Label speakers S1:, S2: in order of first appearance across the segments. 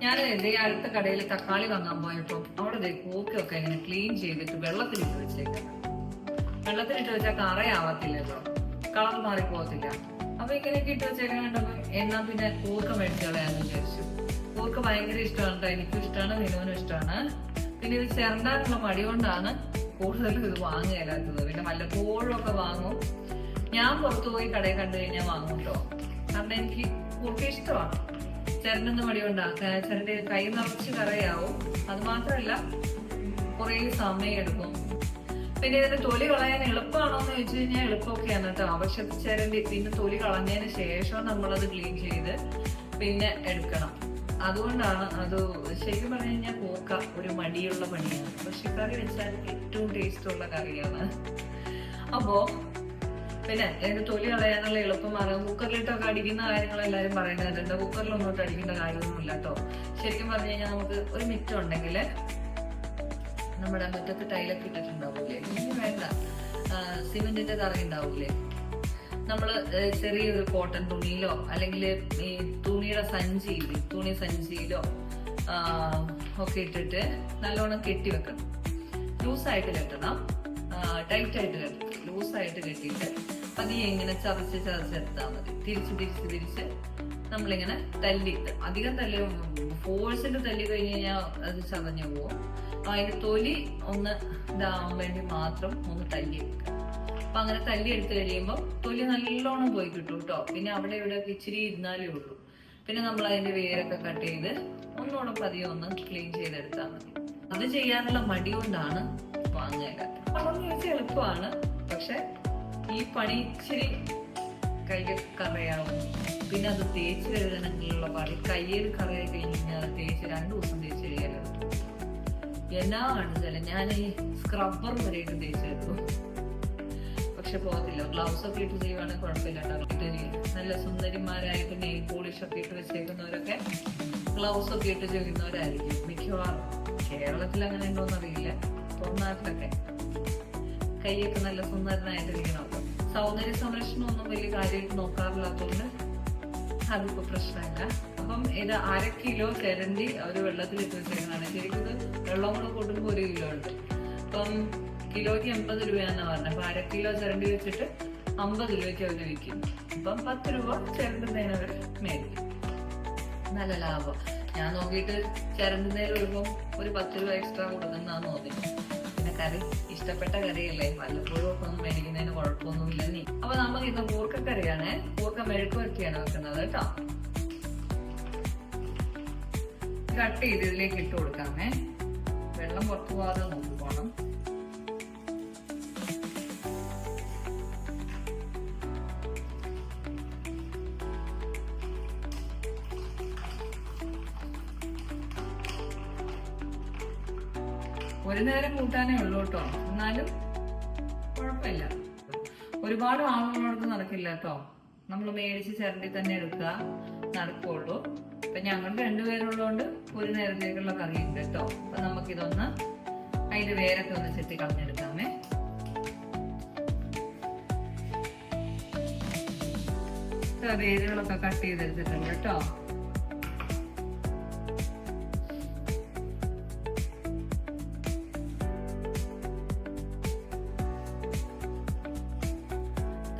S1: ഞാൻ ഈ അടുത്ത കടയിൽ തക്കാളി വാങ്ങാൻ പോയപ്പോ അവിടെ കൂക്കൊക്കെ ഇങ്ങനെ ക്ലീൻ ചെയ്തിട്ട് വെള്ളത്തിലിട്ട് വെച്ചേക്കാം. വെള്ളത്തിലിട്ട് വെച്ചാൽ കറയാവത്തില്ലല്ലോ, കളർ മാറിപ്പോകത്തില്ല. അപ്പൊ ഇങ്ങനെയൊക്കെ ഇട്ട് വെച്ചേക്കാൻ കണ്ടപ്പോ എന്നാ പിന്നെ കൂർക്ക മേടിച്ച് കളയാന്ന് വിചാരിച്ചു. കൂർക്ക ഭയങ്കര ഇഷ്ടമാണ്, എനിക്കും ഇഷ്ടമാണ്, വിനുവിനും ഇഷ്ടമാണ്. പിന്നെ ഇത് ചേർണ്ടാനുള്ള മടി കൊണ്ടാണ് കൂടുതലും ഇത് വാങ്ങുകയല്ലാത്തത്. പിന്നെ വല്ലപ്പോഴും ഒക്കെ വാങ്ങും. ഞാൻ പുറത്തു പോയി കടയിൽ കണ്ടു കഴിഞ്ഞാൽ വാങ്ങും കേട്ടോ. കാരണം എനിക്ക് കൂർക്ക ഇഷ്ടമാണ്. ചിരണ്ടുന്ന മടി കൊണ്ടാക്കാൻ ചിരണ്ടി കൈ നിറച്ച് കറയാവും. അത് മാത്രമല്ല കുറേ സമയം എടുക്കും. പിന്നെ ഇതിന്റെ തൊലി കളയാൻ എളുപ്പമാണോ എന്ന് ചോദിച്ചു കഴിഞ്ഞാൽ എളുപ്പമൊക്കെയാണ് കേട്ടോ. പക്ഷെ ചിരണ്ടി പിന്നെ തൊലി കളഞ്ഞതിന് ശേഷം നമ്മളത് ക്ലീൻ ചെയ്ത് പിന്നെ എടുക്കണം. അതുകൊണ്ടാണ് അത് ശരിക്കും പറഞ്ഞു കഴിഞ്ഞാൽ കൂർക്ക ഒരു മടിയുള്ള പണിയാണ്. പക്ഷെ കറി വെച്ചാൽ ഏറ്റവും ടേസ്റ്റുള്ള കറിയാണ്. അപ്പോ പിന്നെ അതിന്റെ തൊലി കളയാനുള്ള എളുപ്പം അറിയാം. കുക്കറിലിട്ടൊക്കെ അടിക്കുന്ന കാര്യങ്ങൾ എല്ലാവരും പറയുന്നുണ്ട്. കുക്കറിലൊന്നും അടിക്കേണ്ട കാര്യമൊന്നുമില്ല കേട്ടോ. ശരിക്കും പറഞ്ഞു കഴിഞ്ഞാൽ നമുക്ക് ഒരു മിറ്റം ഉണ്ടെങ്കിൽ നമ്മുടെ മുറ്റത്ത് ടൈലൊക്കെ ഇട്ടിട്ടുണ്ടാവൂലേ, ഇനി വേണ്ട സിമെന്റിന്റെ തറ ഉണ്ടാവൂലേ, നമ്മള് ചെറിയൊരു കോട്ടൺ തുണിയിലോ അല്ലെങ്കിൽ ഈ തുണിയുടെ തുണി സഞ്ചിയിലോ ഒക്കെ ഇട്ടിട്ട് നല്ലോണം കെട്ടി വെക്കണം. ലൂസായിട്ട് കെട്ടണം, ടൈറ്റ് ആയിട്ട് കെട്ടണം. ലൂസായിട്ട് കെട്ടിയിട്ട് പതിയെ ഇങ്ങനെ ചതച്ചെടുത്താൽ മതി. തിരിച്ച് നമ്മളിങ്ങനെ തല്ലിയിട്ട്, അധികം ഫോഴ്സിൽ തല്ലി കഴിഞ്ഞ് കഴിഞ്ഞാൽ അത് ചതഞ്ഞു പോകും. അതിന്റെ തൊലി ഒന്ന് ഇതാവാൻ വേണ്ടി മാത്രം ഒന്ന് തല്ലി എടുക്കുക. അപ്പൊ അങ്ങനെ തല്ലി എടുത്ത് കഴിയുമ്പോൾ തൊലി നല്ലോണം പോയി കിട്ടും കേട്ടോ. പിന്നെ അവിടെ ഇവിടെ ഇച്ചിരി ഇരുന്നാലേ ഉള്ളൂ. പിന്നെ നമ്മൾ അതിന്റെ വേരൊക്കെ കട്ട് ചെയ്ത് ഒന്നുകൂടെ പതിയെ ഒന്ന് ക്ലീൻ ചെയ്തെടുത്താൽ മതി. അത് ചെയ്യാനുള്ള മടി കൊണ്ടാണ് വാങ്ങാൻ. അതെന്ന് ചോദിച്ചാൽ എളുപ്പമാണ്, പക്ഷെ ഈ പണി ഇച്ചിരി കയ്യിൽ കറയാവും. പിന്നെ അത് തേച്ച് കഴുകണമെങ്കിലുള്ള പാടി. കയ്യിൽ കറയായി കഴിഞ്ഞ് കഴിഞ്ഞാൽ തേച്ച് 2 ദിവസം തേച്ച് കഴിയാലോ. എന്നാ കാണിച്ചാൽ ഞാൻ ഈ സ്ക്രബ്ബർ വരെയിട്ട് തേച്ചെടുക്കും, പക്ഷെ പോകത്തില്ല. ഗ്ലൗസ് ഒക്കെ ഇട്ട് ചെയ്യുവാണെങ്കിൽ കുഴപ്പമില്ല. നല്ല സുന്ദരിമാരായിട്ട് നെയിൽ പോളിഷ് ഒക്കെ ഇട്ട് വെച്ചേക്കുന്നവരൊക്കെ ഗ്ലൗസ് ഒക്കെ ഇട്ട് ചെയ്യുന്നവരായിരിക്കും മിക്കവാറും. കേരളത്തിൽ അങ്ങനെ ഉണ്ടോന്ന് അറിയില്ല, പുറംനാട്ടിലൊക്കെ കൈയൊക്കെ നല്ല സുന്ദരനായിട്ടിരിക്കണമല്ലോ. സൗന്ദര്യ സംരക്ഷണം ഒന്നും വലിയ കാര്യമായിട്ട് നോക്കാറില്ലാത്തതുകൊണ്ട് അതിപ്പോ പ്രശ്നമില്ല. അപ്പം ഇത് 1/2 കിലോ ചിരണ്ടി ഒരു വെള്ളത്തിലിട്ട് വെച്ചേക്കുന്നതാണ്. ശരിക്കും ഇത് വെള്ളം കൂടെ കൂട്ടുമ്പോൾ 1 കിലോ ഉണ്ട്. അപ്പം കിലോയ്ക്ക് 80 രൂപയാണെന്ന് പറഞ്ഞത്. അപ്പൊ 1/2 കിലോ ചിരണ്ടി വെച്ചിട്ട് 50 രൂപയ്ക്ക് അവർ വിൽക്കുന്നു. അപ്പം 10 രൂപ ചിരണ്ടുന്നതിന് അവർ മേടിക്കും. നല്ല ലാഭം. ഞാൻ നോക്കിയിട്ട് ചിരണ്ടുന്നതിൽ വരുമ്പം ഒരു 10 രൂപ എക്സ്ട്രാ കൊടുക്കുന്നതാന്ന് തോന്നി. പിന്നെ കറി ഇഷ്ടപ്പെട്ട കറിയല്ലേ, വല്ലപ്പോഴും ഒക്കെ ഒന്നും മേടിക്കുന്നതിന് കുഴപ്പമൊന്നുമില്ല. നീ അപ്പൊ നമുക്ക് ഇത് കൂർക്കക്കറിയാണ്. കൂർക്ക മെഴുക്ക് വരട്ടിയാണ് വെക്കുന്നത് കേട്ടോ. കട്ട് ചെയ്ത് ഇതിലേക്ക് ഇട്ട് കൊടുക്കാമേ. വെള്ളം പുറത്തു പോകാതെ നോക്കിക്കോണം. ഒരു നേരം കൂട്ടാനേ ഉള്ളൂ കേട്ടോ, എന്നാലും കുഴപ്പമില്ല. ഒരുപാട് ആളുകളോടൊക്കെ നടക്കില്ല കേട്ടോ. നമ്മൾ മേടിച്ച് ചിരണ്ടി തന്നെ എടുക്കുക, നടക്കുള്ളൂ. ഇപ്പൊ ഞങ്ങൾ 2 പേരുള്ളതുകൊണ്ട് ഒരു നേരത്തേക്കുള്ള കറി ഉണ്ട് കേട്ടോ. അപ്പൊ നമുക്കിതൊന്ന് അതിന്റെ വേരൊക്കെ ഒന്ന് ചെത്തി കളഞ്ഞെടുക്കാമേ. വേരുകളൊക്കെ കട്ട് ചെയ്തെടുത്തിട്ടുണ്ട് കേട്ടോ.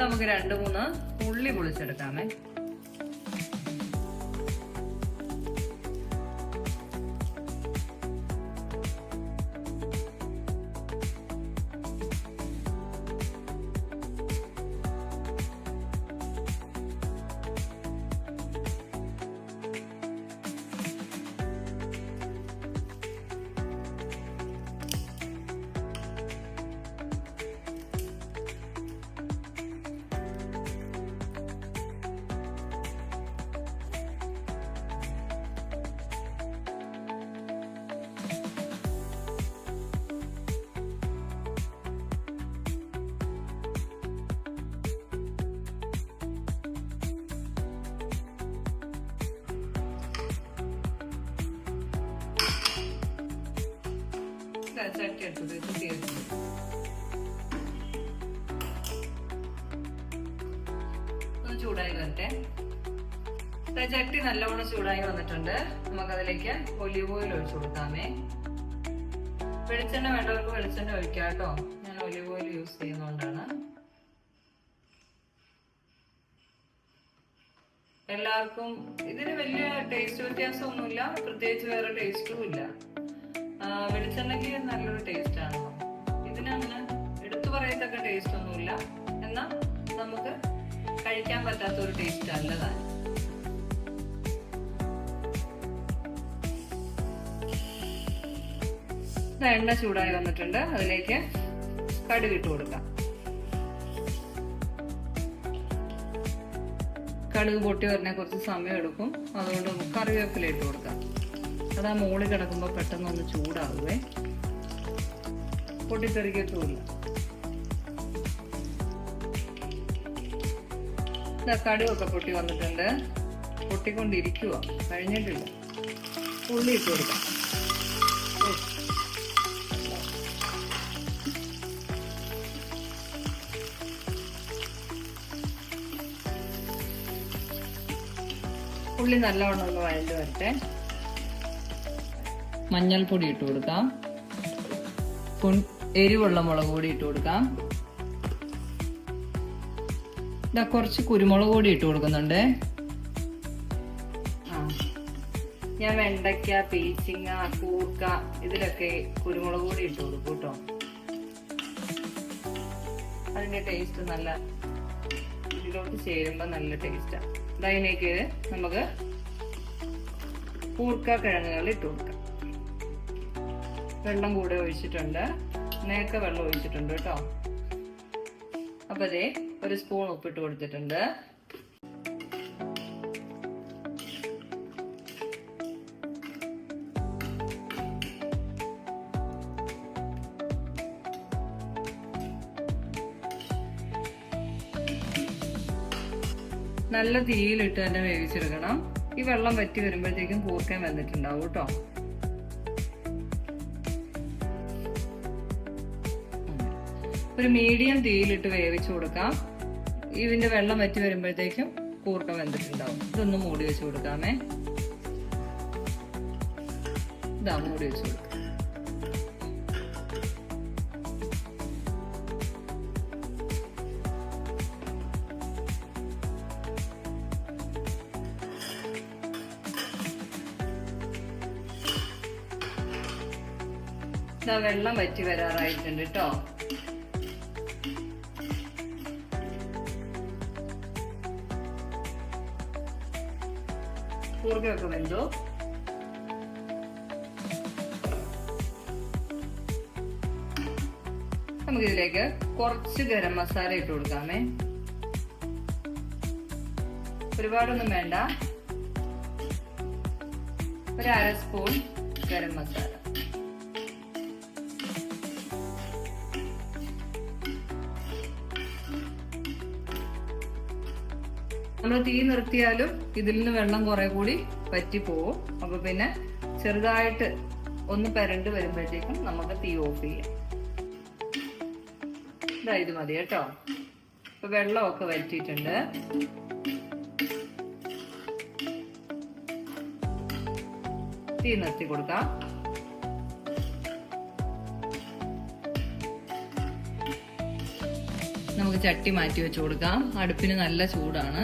S1: നമുക്ക് 2-3 ഉള്ളി പൊളിച്ചെടുക്കാമേ. ചട്ടി എടുത്തത് കുത്തി വെച്ചത് ഒന്ന് ചൂടായി വരട്ടെ. ചട്ടി നല്ലവണ്ണം ചൂടായി വന്നിട്ടുണ്ട്. നമുക്കതിലേക്ക് ഒലിവ് ഓയിൽ ഒഴിച്ചു കൊടുക്കാമേ. വെളിച്ചെണ്ണ വേണ്ടവർക്ക് വെളിച്ചെണ്ണ ഒഴിക്കാം കേട്ടോ. ഞാൻ ഒലിവ് ഓയിൽ യൂസ് ചെയ്യുന്നതുകൊണ്ടാണ്. എല്ലാവർക്കും ഇതിന് വലിയ ടേസ്റ്റ് വ്യത്യാസമൊന്നുമില്ല, പ്രത്യേകിച്ച് വേറെ ടേസ്റ്റും ഇല്ല. വെളിച്ചെണ്ണയ്ക്ക് നല്ലൊരു ടേസ്റ്റ് ആണല്ലോ. ഇതിനങ്ങനെ എടുത്തു പറയത്തക്ക ടേസ്റ്റ് ഒന്നുമില്ല, എന്നാൽ നമുക്ക് കഴിക്കാൻ പറ്റാത്ത ഒരു ടേസ്റ്റ് അല്ലതാണ്. എണ്ണ ചൂടായി വന്നിട്ടുണ്ട്. അതിലേക്ക് കടുക് ഇട്ട് കൊടുക്കാം. കടുക് പൊട്ടി വരണേ കുറച്ച് സമയം എടുക്കും, അതുകൊണ്ട് നമുക്ക് കറിവേപ്പില ഇട്ട് കൊടുക്കാം. അതാ മുകളിൽ കിടക്കുമ്പോൾ പെട്ടെന്നൊന്ന് ചൂടാകുവേ, പൊട്ടിത്തെറിക്കത്തുമില്ല. കടുകൊക്കെ പൊട്ടി വന്നിട്ടുണ്ട്, പൊട്ടിക്കൊണ്ടിരിക്കുക, കഴിഞ്ഞിട്ടില്ല. ഉള്ളി ഇട്ട് കൊടുക്കാം. ഉള്ളി നല്ലവണ്ണം ഒന്ന് വഴണ്ട് വരട്ടെ. മഞ്ഞൾപ്പൊടി ഇട്ട് കൊടുക്കാം. എരിവുള്ള മുളക് പൊടി ഇട്ട് കൊടുക്കാം. കുറച്ച് കുരുമുളക് പൊടി ഇട്ട് കൊടുക്കുന്നുണ്ട്. ഞാൻ വെണ്ടയ്ക്ക, പീച്ചിങ്ങ, കൂർക്ക ഇതിലൊക്കെ കുരുമുളക് പൊടി ഇട്ട് കൊടുക്കും കേട്ടോ. അതിന്റെ ടേസ്റ്റ് നല്ല ഇതിലോട്ട് ചേരുമ്പോ നല്ല ടേസ്റ്റാണ്. അതിലേക്ക് നമുക്ക് കൂർക്ക കിഴങ്ങുകൾ ഇട്ട് കൊടുക്കാം. വെള്ളം കൂടെ ഒഴിച്ചിട്ടുണ്ട്, നേരത്തെ വെള്ളം ഒഴിച്ചിട്ടുണ്ട് കേട്ടോ. അപ്പൊ അതേ ഒരു സ്പൂൺ ഉപ്പിട്ട് കൊടുത്തിട്ടുണ്ട്. നല്ല തീയിലിട്ട് തന്നെ വേവിച്ചെടുക്കണം. ഈ വെള്ളം വറ്റി വരുമ്പോഴത്തേക്കും കൂർക്കയും വെന്തിട്ടുണ്ടാവും കേട്ടോ. ഒരു മീഡിയം തീയിലിട്ട് വേവിച്ചു കൊടുക്കാം. ഇതിന്റെ വെള്ളം വറ്റി വരുമ്പോഴത്തേക്കും കൂർക്ക വെന്തിട്ടുണ്ടാവും. ഇതൊന്ന് മൂടി വെച്ച് കൊടുക്കാമേ. ഇതാ മൂടി വെച്ച് കൊടുക്കാം. വെള്ളം വറ്റി വരാറായിട്ടുണ്ട് കേട്ടോ. കൂർക്കയൊക്കെ വെന്തോ. നമുക്കിതിലേക്ക് കുറച്ച് ഗരം മസാല ഇട്ട് കൊടുക്കാമേ. ഒരുപാടൊന്നും വേണ്ട, ഒരു അര സ്പൂൺ ഗരം മസാല. നമ്മൾ തീ നിർത്തിയാലും ഇതിൽ നിന്ന് വെള്ളം കുറെ കൂടി വറ്റിപ്പോവും. അപ്പൊ പിന്നെ ചെറുതായിട്ട് ഒന്ന് പരണ്ട് വരുമ്പോഴത്തേക്കും നമുക്ക് തീ ഓഫ് ചെയ്യാം. ഇത് മതി കേട്ടോ. ഇപ്പൊ വെള്ളമൊക്കെ വറ്റിയിട്ടുണ്ട്. തീ നിർത്തി കൊടുക്കാം. നമുക്ക് ചട്ടി മാറ്റി വെച്ച് കൊടുക്കാം. അടുപ്പിന് നല്ല ചൂടാണ്.